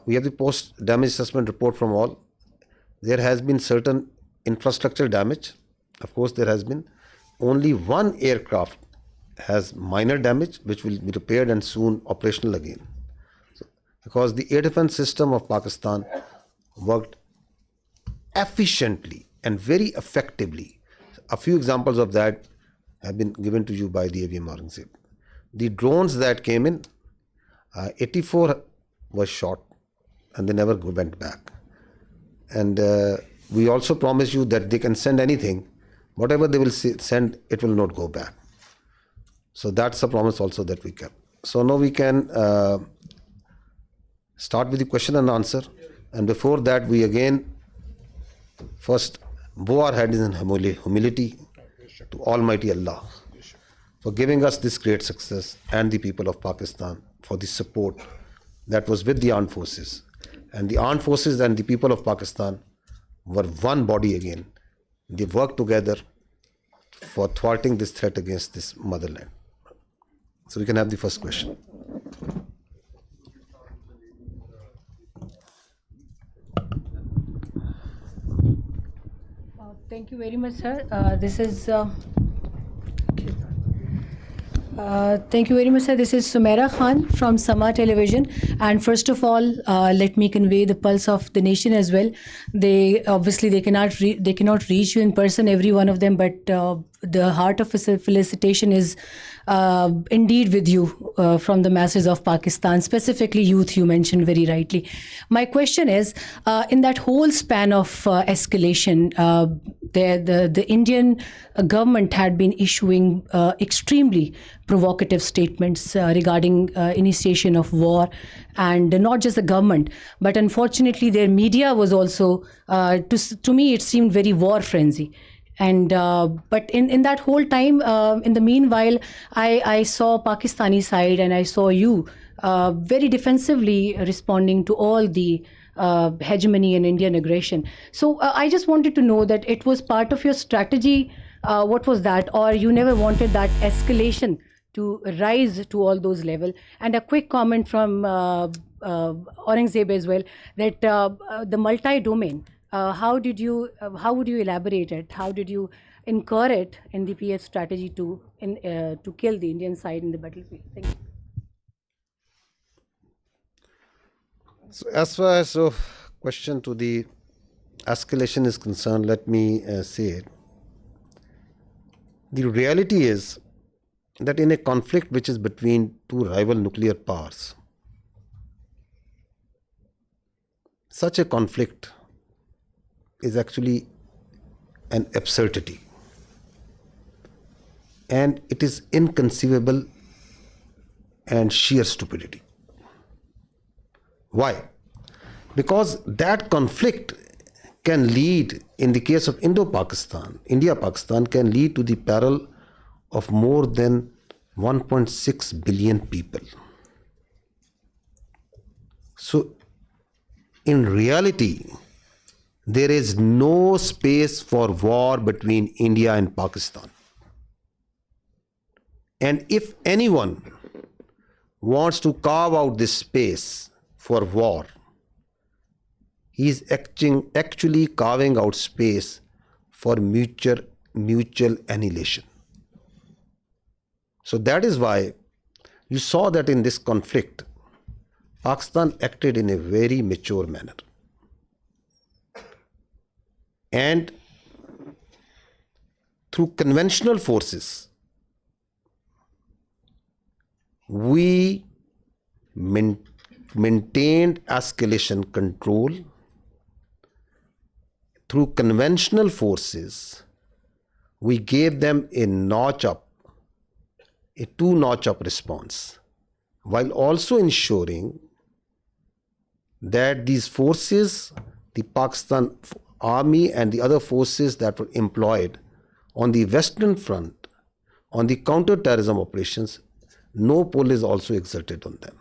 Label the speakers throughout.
Speaker 1: we have the post-damage assessment report from all. There has been certain infrastructure damage. Of course, there has been. Only one aircraft has minor damage, which will be repaired and soon operational again. So, because the air defense system of Pakistan worked efficiently and very effectively. A few examples of that have been given to you by the AVM Aurangzeb. The drones that came in, 84 was shot and they never went back. And we also promise you that they can send anything. Whatever they will send, it will not go back. So that's a promise also that we kept. So now we can start with the question and answer. And before that, we again first bow our heads in humility to Almighty Allah for giving us this great success, and the people of Pakistan for the support that was with the armed forces. And the armed forces and the people of Pakistan were one body again. They worked together for thwarting this threat against this motherland. So we can have the first question.
Speaker 2: Thank you very much, sir. Thank you very much, sir. This is Sameera Khan from Sama Television. And first of all, let me convey the pulse of the nation as well. They cannot reach you in person, every one of them, but the heart of felicitation is indeed with you from the masses of Pakistan, specifically youth, you mentioned very rightly. My question is, in that whole span of escalation, the Indian government had been issuing extremely provocative statements regarding initiation of war, and not just the government, but unfortunately their media was also, to me it seemed very war frenzy. And but in that whole time, in the meanwhile, I saw Pakistani side and I saw you very defensively responding to all the hegemony and Indian aggression. So I just wanted to know that it was part of your strategy. What was that? Or you never wanted that escalation to rise to all those levels? And a quick comment from Aurangzeb as well, that the multi-domain, how would you elaborate it? How did you incur it in the PS strategy to kill the Indian side in the battlefield? Thank you.
Speaker 1: So as far as the question to the escalation is concerned, let me say it. The reality is that in a conflict which is between two rival nuclear powers, such a conflict is actually an absurdity, and it is inconceivable and sheer stupidity. Why? Because that conflict can lead, in the case of Indo-Pakistan, India-Pakistan, can lead to the peril of more than 1.6 billion people. So, in reality, there is no space for war between India and Pakistan. And if anyone wants to carve out this space for war, he is actually carving out space for mutual annihilation. So that is why you saw that in this conflict, Pakistan acted in a very mature manner. And through conventional forces, we maintained escalation control. Through conventional forces, we gave them a two-notch up response, while also ensuring that these forces, the Pakistan Army and the other forces that were employed on the Western Front, on the counter-terrorism operations, no pull is also exerted on them.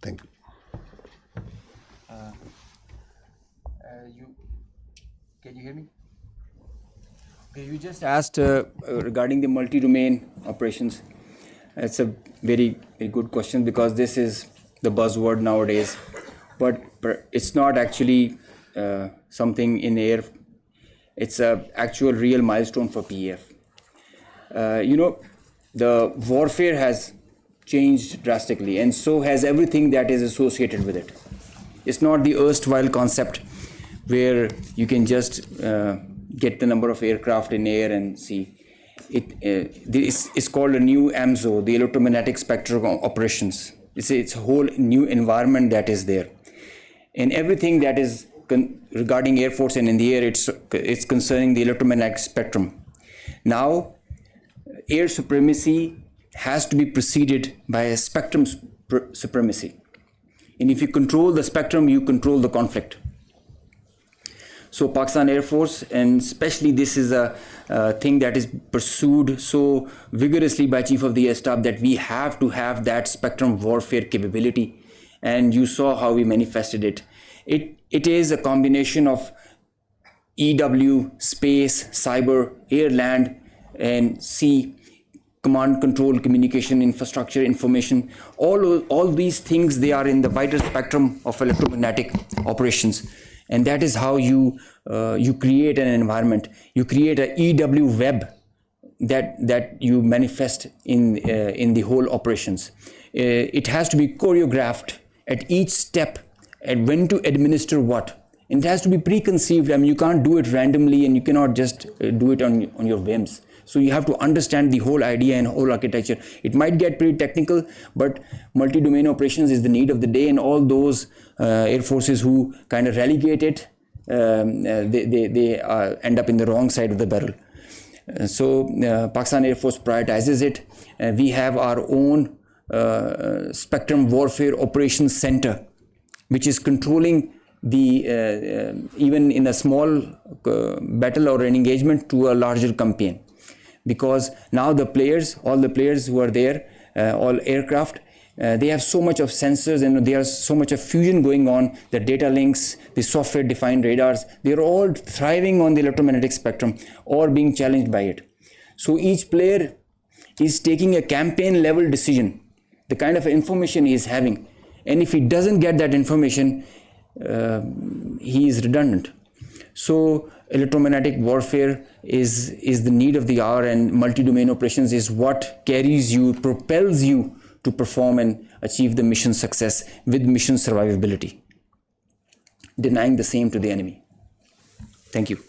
Speaker 1: Thank you.
Speaker 3: Can you hear me? Okay, you just asked regarding the multi-domain operations. It's a very, very good question, because this is the buzzword nowadays, but it's not actually something in air. It's a actual real milestone for PEF. The warfare has changed drastically, and so has everything that is associated with it. It's not the erstwhile concept where you can just get the number of aircraft in air and see. It's called a new AMSO, the electromagnetic spectrum operations. It's a whole new environment that is there. And everything that is regarding Air Force and in the air, it's concerning the electromagnetic spectrum. Now, air supremacy has to be preceded by a spectrum supremacy. And if you control the spectrum, you control the conflict. So Pakistan Air Force, and especially this is a thing that is pursued so vigorously by Chief of the Air Staff, that we have to have that spectrum warfare capability. And you saw how we manifested it. It is a combination of EW, space, cyber, air, land, and sea, command, control, communication, infrastructure, information. All these things, they are in the wider spectrum of electromagnetic operations. And that is how you create an environment. You create a EW web that you manifest in the whole operations. It has to be choreographed at each step, and when to administer what. And it has to be preconceived. I mean, you can't do it randomly, and you cannot just do it on your whims. So you have to understand the whole idea and whole architecture. It might get pretty technical, but multi-domain operations is the need of the day, and all those air forces who kind of relegate it, they end up in the wrong side of the barrel. So Pakistan Air Force prioritizes it. We have our own Spectrum Warfare Operations Center, which is controlling the even in a small battle or an engagement to a larger campaign. Because now all the players who are there, all aircraft, they have so much of sensors, and there's so much of fusion going on, the data links, the software defined radars, they're all thriving on the electromagnetic spectrum or being challenged by it. So each player is taking a campaign level decision, the kind of information he is having. And if he doesn't get that information, he is redundant. So electromagnetic warfare is the need of the hour, and multi-domain operations is what carries you, propels you to perform and achieve the mission success with mission survivability, denying the same to the enemy. Thank you.